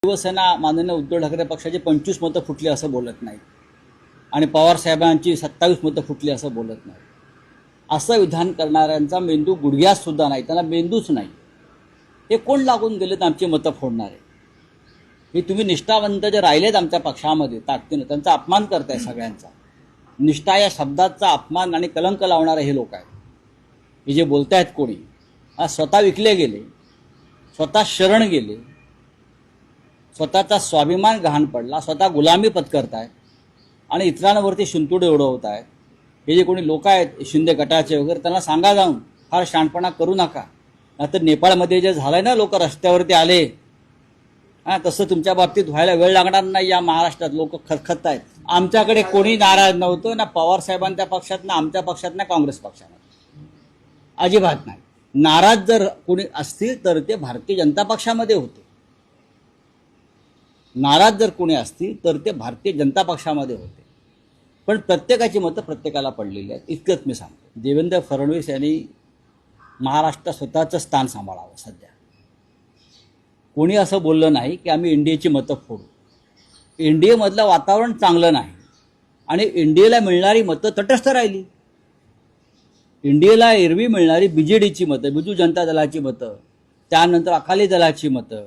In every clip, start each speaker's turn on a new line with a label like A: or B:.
A: शिवसेना माननीय उद्धव ठाकरे पक्षाची 25 मतं फुटली असं बोलत नाही आणि पवार साहेबांची 27 मतं फुटली असं बोलत नाही. असं विधान करणाऱ्यांचा मेंदू गुडघ्यात सुद्धा नाही, त्यांना मेंदूच नाही. हे कोण लागून गेलेत आमची मतं फोडणारे? हे तुम्ही निष्ठावंत जे राहिलेत आमच्या पक्षामध्ये ताकदीनं, त्यांचा अपमान करताय सगळ्यांचा. निष्ठा या शब्दाचा अपमान आणि कलंक लावणारे हे लोक आहेत. हे जे बोलतायत कोणी आज स्वतः विकले गेले, स्वतः शरण गेले, स्वतःचा स्वाभिमान गहाण पडला, स्वतः गुलामी पत्करतायत आणि इतरांवरती शिंतोडे उडवत आहेत. हे जे कोणी लोक आहेत शिंदे गटाचे वगैरे, त्यांना सांगा जाऊन फार शहाणपणा करू नका. नाहीतर नेपाळमध्ये जे झालंय ना, लोक रस्त्यावरती आले, तसं तुमच्या बाबतीत व्हायला वेळ लागणार नाही. या महाराष्ट्रात लोक खतखत आहेत. आमच्याकडे कोणी नाराज नव्हतं, ना पवार साहेबांच्या पक्षात, ना आमच्या पक्षात, ना काँग्रेस पक्षात, अजिबात नाही. नाराज जर कोणी असतील तर ते भारतीय जनता पक्षामध्ये होते. नाराज जर कोणी असतील तर ते भारतीय जनता पक्षामध्ये होते. पण प्रत्येकाची मतं प्रत्येकाला पडलेली आहेत, इतकंच मी सांगतो. देवेंद्र फडणवीस यांनी महाराष्ट्रात स्वतःचं स्थान सांभाळावं. सध्या कोणी असं बोललं नाही की आम्ही एनडीएची मतं फोडू. एनडीएमधलं वातावरण चांगलं नाही आणि एनडीएला मिळणारी मतं तटस्थ राहिली. एनडीएला एरवी मिळणारी बीजेडीची मतं, बिजू जनता दलाची मतं, त्यानंतर अकाली दलाची मतं,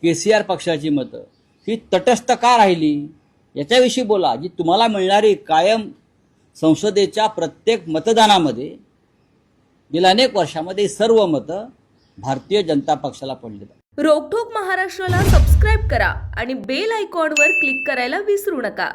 A: केसीआर पक्षाची मतं, ही तटस्थ का राहिली याच्याविषयी बोला. जी तुम्हाला मिळणारी कायम संसदेच्या प्रत्येक मतदानामध्ये गेल्या अनेक वर्षामध्ये सर्व मतं भारतीय जनता पक्षाला पडली.
B: रोकठोक महाराष्ट्राला सबस्क्राईब करा आणि बेल आयकॉनवर क्लिक करायला विसरू नका.